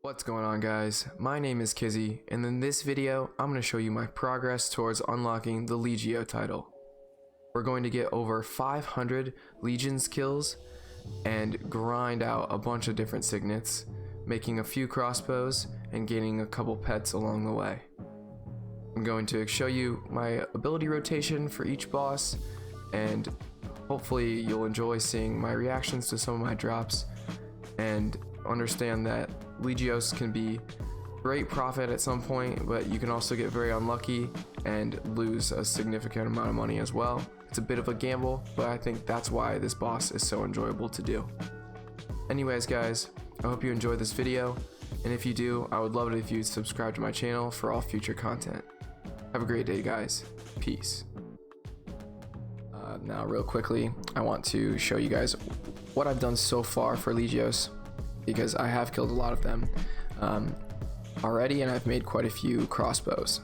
What's going on, guys? My name is Kizzy, and in this video I'm going to show you my progress towards unlocking the Legio title. We're going to get over 500 Legions kills and grind out a bunch of different signets, making a few crossbows and gaining a couple pets along the way. I'm going to show you my ability rotation for each boss, and hopefully you'll enjoy seeing my reactions to some of my drops and understand that Legios can be great profit at some point, but you can also get very unlucky and lose a significant amount of money as well. It's a bit of a gamble, but I think that's why this boss is so enjoyable to do. Anyways, guys, I hope you enjoyed this video, and if you do, I would love it if you'd subscribe to my channel for all future content. Have a great day, guys. Peace. Now, real quickly, I want to show you guys what I've done so far for Legios, because I have killed a lot of them already, and I've made quite a few crossbows.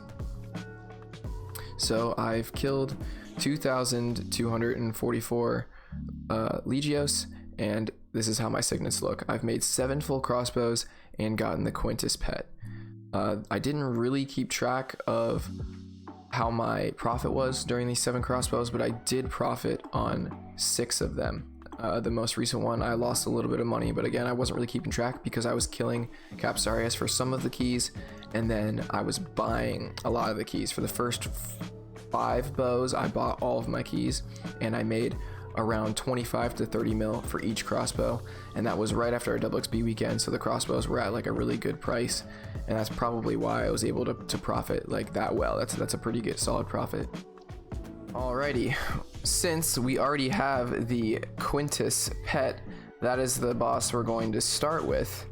So I've killed 2,244 Legios, and this is how my signets look. I've made 7 full crossbows and gotten the Quintus pet. I didn't really keep track of how my profit was during these 7 crossbows, but I did profit on 6 of them. The most recent one, I lost a little bit of money, but again, I wasn't really keeping track because I was killing Capsarius for some of the keys, and then I was buying a lot of the keys. For the first 5 bows, I bought all of my keys, and I made around 25 to 30 mil for each crossbow, and that was right after our double XP weekend, so the crossbows were at like a really good price, and that's probably why I was able to profit like that well. That's a pretty good solid profit. Alrighty, since we already have the Quintus pet, that is the boss we're going to start with.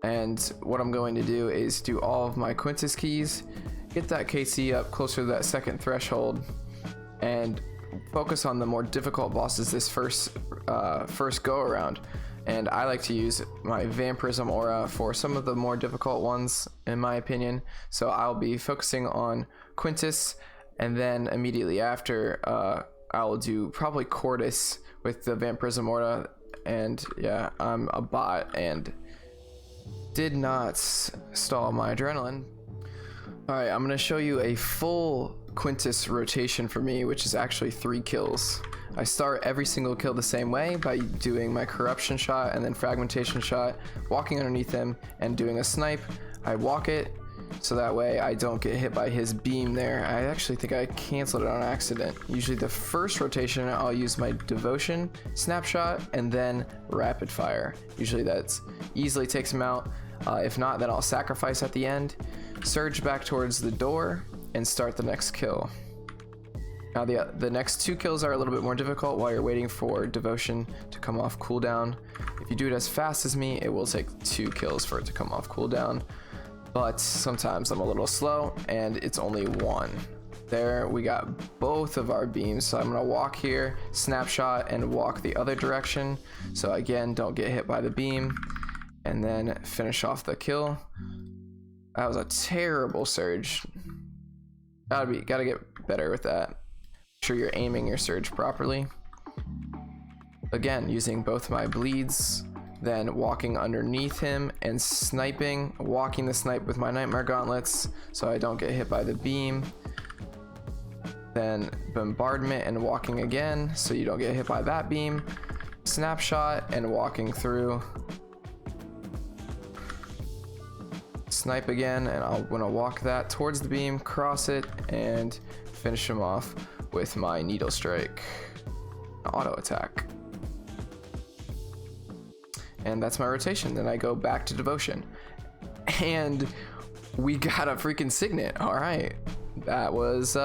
And what I'm going to do is do all of my Quintus keys, get that KC up closer to that second threshold, and focus on the more difficult bosses this first go around. And I like to use my Vampirism aura for some of the more difficult ones, in my opinion. So I'll be focusing on Quintus, and then immediately after I'll do probably Cordis with the Vampirism aura. And yeah, I'm a bot and did not stall my adrenaline. Alright, I'm gonna show you a full Quintus rotation for me, which is actually 3 kills. I start every single kill the same way by doing my corruption shot and then fragmentation shot, walking underneath him and doing a snipe. I walk it so that way I don't get hit by his beam there. I actually think I canceled it on accident. Usually the first rotation I'll use my devotion snapshot and then rapid fire. Usually that's easily takes him out. If not, then I'll sacrifice at the end, surge back towards the door, and start the next kill. Now the next 2 kills are a little bit more difficult while you're waiting for devotion to come off cooldown. If you do it as fast as me, it will take 2 kills for it to come off cooldown, but sometimes I'm a little slow and it's only 1. There we got both of our beams, so I'm gonna walk here, snapshot, and walk the other direction, so again don't get hit by the beam, and then finish off the kill. That was a terrible surge. Gotta get better with that. Make sure you're aiming your surge properly. Again, using both my bleeds, then walking underneath him and sniping, walking the snipe with my Nightmare Gauntlets so I don't get hit by the beam. Then bombardment and walking again so you don't get hit by that beam. Snapshot and walking through. Snipe again, and I'm gonna walk that towards the beam, cross it, and finish him off with my needle strike auto attack. And that's my rotation. Then I go back to devotion, and we got a freaking signet. All right, that was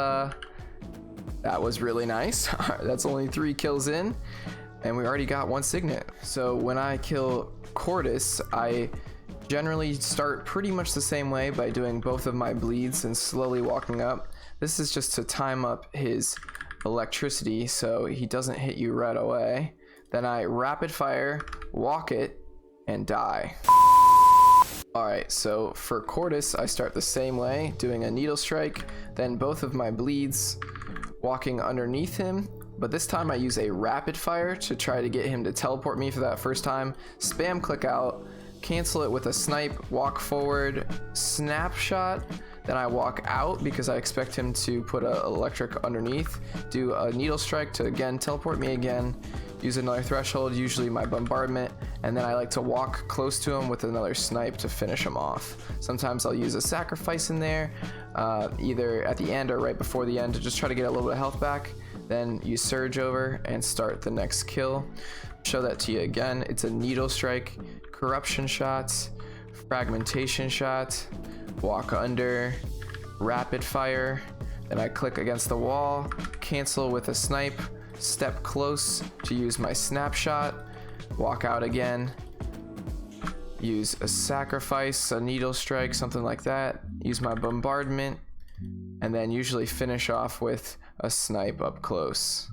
really nice. That's only 3 kills in, and we already got 1 signet. So when I kill Cordis, I generally start pretty much the same way by doing both of my bleeds and slowly walking up. This is just to time up his electricity so he doesn't hit you right away. Then I rapid fire, walk it, and die. Alright, so for Cordis, I start the same way, doing a needle strike, then both of my bleeds, walking underneath him, but this time I use a rapid fire to try to get him to teleport me for that first time, spam click out, cancel it with a snipe, walk forward, snapshot, then I walk out because I expect him to put an electric underneath, do a needle strike to again teleport me again, use another threshold, usually my bombardment, and then I like to walk close to him with another snipe to finish him off. Sometimes I'll use a sacrifice in there, either at the end or right before the end to just try to get a little bit of health back. Then you surge over and start the next kill. Show that to you again. It's a needle strike, corruption shots, fragmentation shot, walk under, rapid fire. Then I click against the wall, cancel with a snipe, step close to use my snapshot, walk out again, use a sacrifice, a needle strike, something like that, use my bombardment, and then usually finish off with a snipe up close.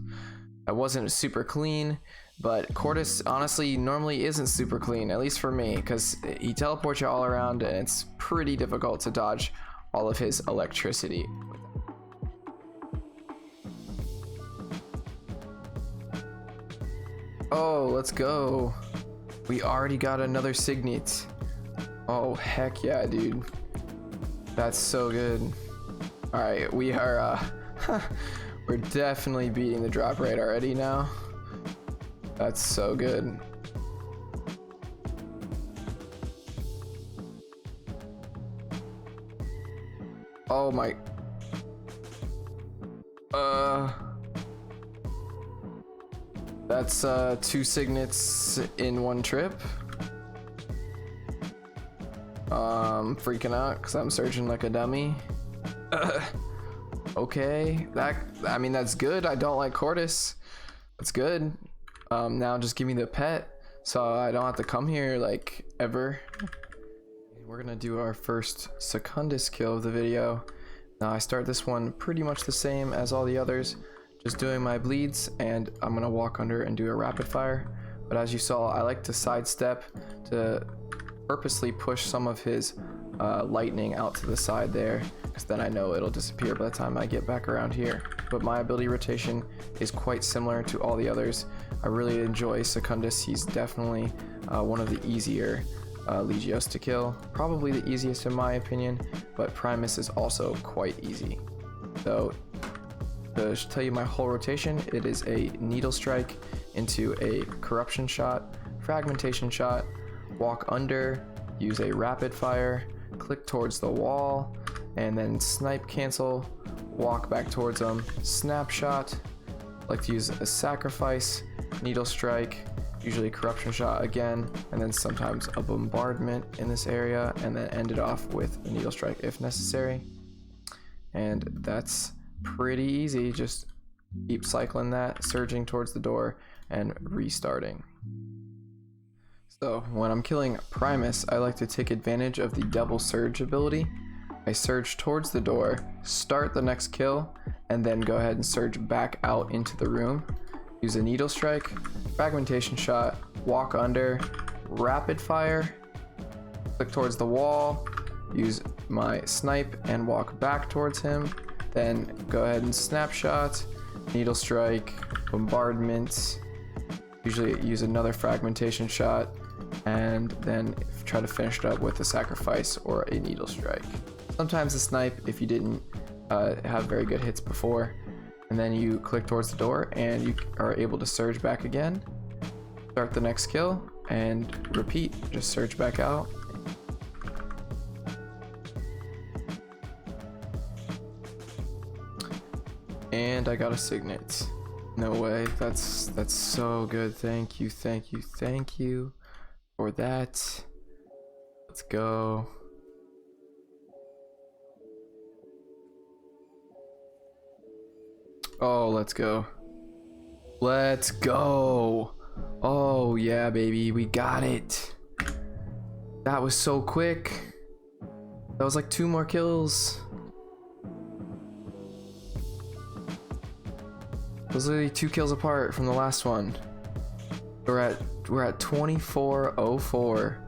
That wasn't super clean, but Cortis honestly normally isn't super clean, at least for me, because he teleports you all around and it's pretty difficult to dodge all of his electricity. Oh, let's go. We already got another signet. Oh, heck yeah, dude. That's so good. Alright, we are, we're definitely beating the drop rate already now. That's so good. Oh my. That's 2 signets in one trip. Freaking out because I'm searching like a dummy. Okay, I mean that's good. I don't like Cortis. That's good. Now just give me the pet so I don't have to come here like ever. We're gonna do our first Secundus kill of the video. Now I start this one pretty much the same as all the others, just doing my bleeds, and I'm gonna walk under and do a rapid fire. But as you saw, I like to sidestep to purposely push some of his lightning out to the side there, because then I know it'll disappear by the time I get back around here. But my ability rotation is quite similar to all the others. I really enjoy Secundus. He's definitely one of the easier Legios to kill, probably the easiest in my opinion, but Primus is also quite easy. So to tell you my whole rotation, it is a needle strike into a corruption shot, fragmentation shot, walk under, use a rapid fire, click towards the wall, and then snipe cancel, walk back towards them, snapshot, like to use a sacrifice, needle strike, usually corruption shot again, and then sometimes a bombardment in this area, and then end it off with a needle strike if necessary. And that's pretty easy. Just keep cycling that, surging towards the door and restarting. So when I'm killing Primus, I like to take advantage of the double surge ability. I surge towards the door, start the next kill, and then go ahead and surge back out into the room. Use a needle strike, fragmentation shot, walk under, rapid fire, click towards the wall, use my snipe and walk back towards him, then go ahead and snapshot, needle strike, bombardment, usually use another fragmentation shot, and then try to finish it up with a sacrifice or a needle strike. Sometimes a snipe if you didn't have very good hits before, and then you click towards the door and you are able to surge back again, start the next kill, and repeat. Just surge back out. And I got a signet. No way. That's so good. Thank you for that. Let's go. Oh, let's go. Let's go. Oh yeah, baby, we got it. That was so quick. That was like 2 more kills. It was literally 2 kills apart from the last one. We're at 2404,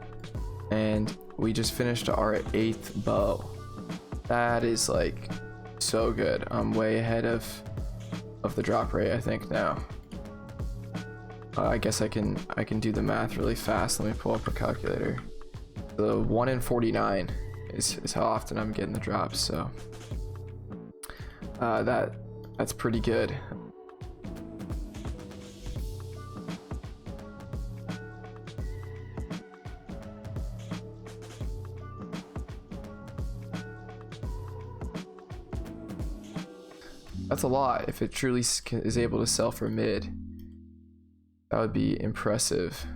and we just finished our 8th bow. That is like so good. I'm way ahead of the drop rate, I think now. I guess I can do the math really fast. Let me pull up a calculator. The 1 in 49 is how often I'm getting the drops, so that's pretty good. That's a lot. If it truly is able to sell for mid, that would be impressive.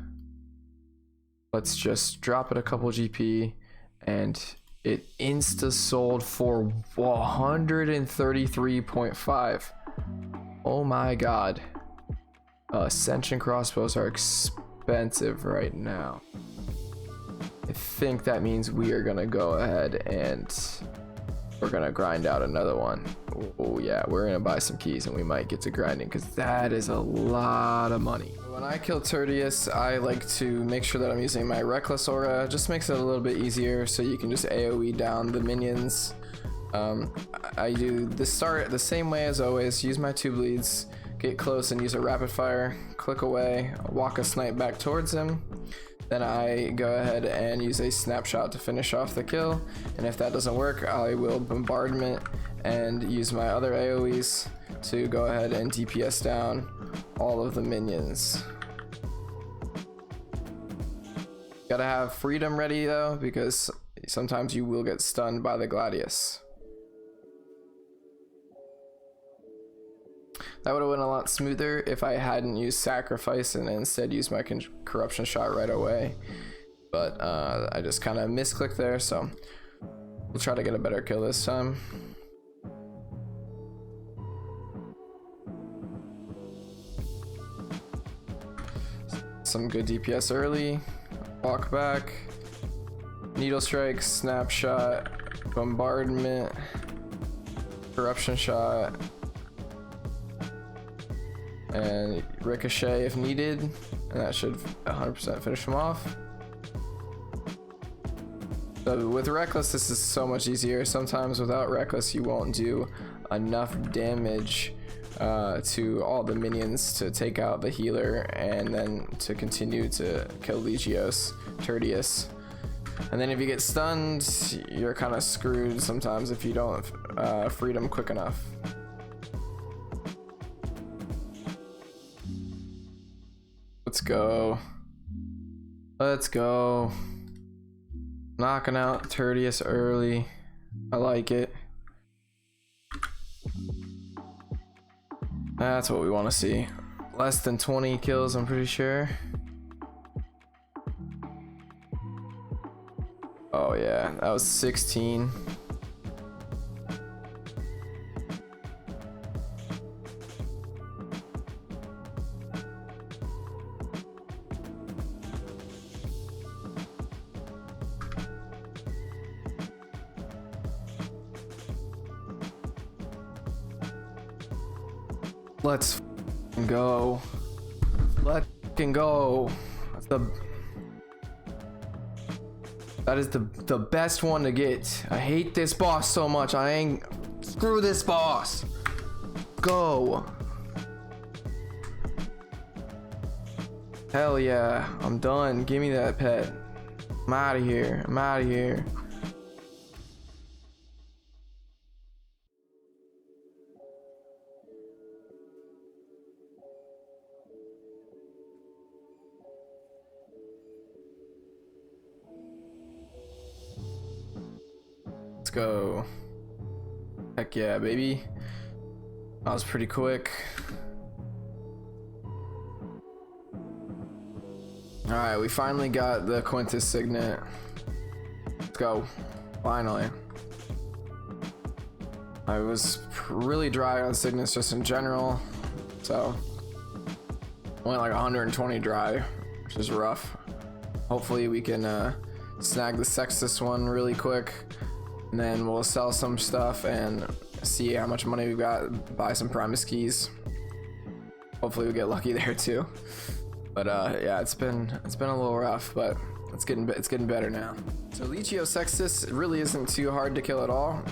Let's just drop it a couple GP, and it insta sold for 133.5. Oh my god. Ascension crossbows are expensive right now. I think that means we are gonna go ahead and we're gonna grind out another one. Oh yeah, we're gonna buy some keys and we might get to grinding because that is a lot of money. When I kill Tertius, I like to make sure that I'm using my Reckless Aura. Just makes it a little bit easier so you can just AoE down the minions. I do the same way as always. Use my 2 bleeds, get close and use a rapid fire, click away, walk a snipe back towards him. Then I go ahead and use a snapshot to finish off the kill, and if that doesn't work, I will bombardment and use my other AoEs to go ahead and DPS down all of the minions. Gotta have freedom ready though, because sometimes you will get stunned by the Gladius. That would have been a lot smoother if I hadn't used Sacrifice and instead used my Corruption shot right away. But I just kind of misclicked there, so we'll try to get a better kill this time. Some good DPS early. Walk back. Needle Strike, Snapshot, Bombardment, Corruption shot, and Ricochet if needed, and that should 100% finish him off. So with Reckless, this is so much easier. Sometimes without Reckless, you won't do enough damage to all the minions to take out the healer and then to continue to kill Legios, Tertius. And then if you get stunned, you're kind of screwed sometimes if you don't freedom quick enough. Let's go. Let's go. Knocking out Tertius early. I like it. That's what we want to see. Less than 20 kills, I'm pretty sure. Oh yeah, that was 16. Let's go. Let's go. That is the best one to get. I hate this boss so much. Screw this boss. Go. Hell yeah. I'm done. Give me that pet. I'm out of here. I'm out of here. Let's go. Heck yeah, baby. That was pretty quick. Alright, we finally got the Quintus Signet. Let's go. Finally. I was really dry on Signets just in general, so went like 120 dry, which is rough. Hopefully we can snag the Sextus one really quick, and then we'll sell some stuff and see how much money we've got, buy some Primus keys. Hopefully we get lucky there too. But yeah, it's been a little rough, but it's getting better now. So Legio Sextus really isn't too hard to kill at all.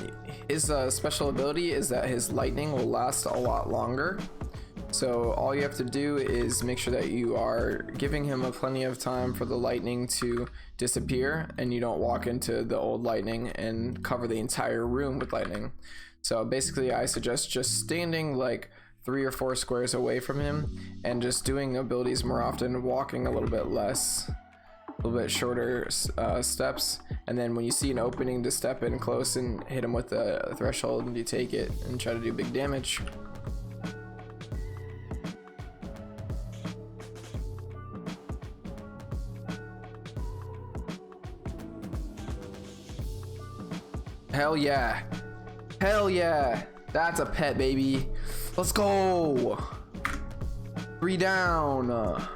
His special ability is that his lightning will last a lot longer. So all you have to do is make sure that you are giving him plenty of time for the lightning to disappear, and you don't walk into the old lightning and cover the entire room with lightning. So basically I suggest just standing like 3 or 4 squares away from him and just doing abilities more often, walking a little bit less, a little bit shorter steps, and then when you see an opening to step in close and hit him with the threshold, and you take it and try to do big damage. Hell yeah. Hell yeah. That's a pet, baby. Let's go. 3 down.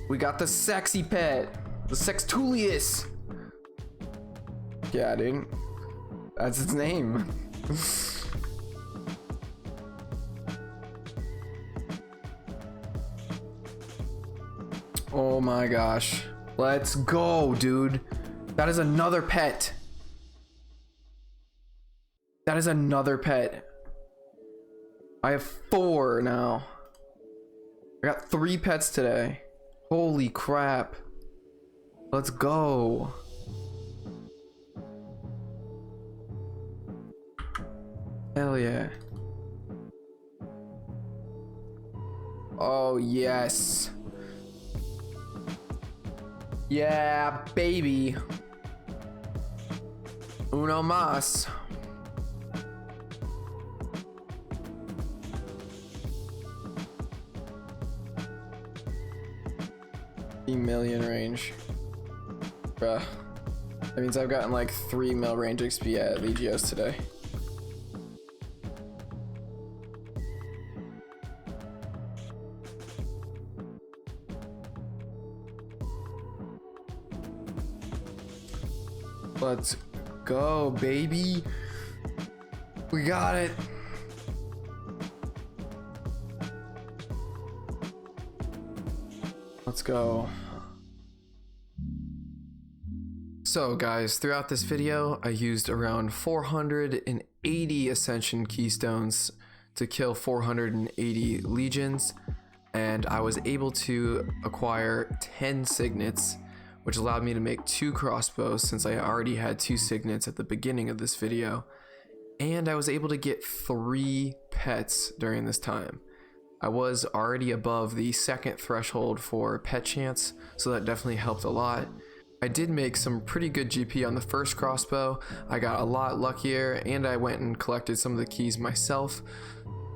We got the sexy pet. The Sextulius. Yeah, dude. That's its name. Oh my gosh. Let's go, dude. That is another pet. That is another pet. I have 4 now. I got 3 pets today. Holy crap. Let's go. Hell yeah. Oh, yes. Yeah, baby. Uno mas. Million range. Bruh. That means I've gotten like 3 mil range XP at Legios today. Let's go, baby. We got it. Let's go. So guys, throughout this video, I used around 480 Ascension Keystones to kill 480 Legions, and I was able to acquire 10 Signets, which allowed me to make 2 crossbows since I already had 2 Signets at the beginning of this video, and I was able to get 3 pets during this time. I was already above the 2nd threshold for pet chance, so that definitely helped a lot. I did make some pretty good GP on the first crossbow. I got a lot luckier, and I went and collected some of the keys myself.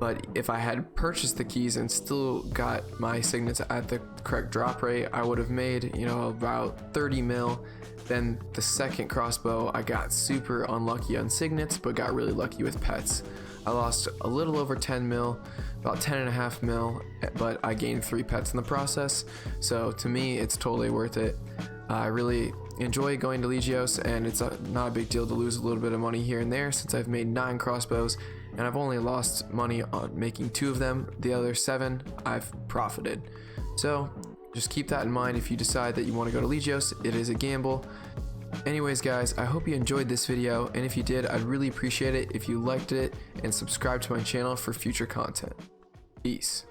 But if I had purchased the keys and still got my signets at the correct drop rate, I would have made, you know, about 30 mil. Then the second crossbow, I got super unlucky on signets, but got really lucky with pets. I lost a little over 10 mil, about 10.5 mil, but I gained 3 pets in the process. So to me, it's totally worth it. I really enjoy going to Legios, and it's not a big deal to lose a little bit of money here and there, since I've made 9 crossbows and I've only lost money on making 2 of them. The other 7 I've profited. So just keep that in mind if you decide that you want to go to Legios. It is a gamble. Anyways guys, I hope you enjoyed this video, and if you did, I'd really appreciate it if you liked it and subscribe to my channel for future content. Peace.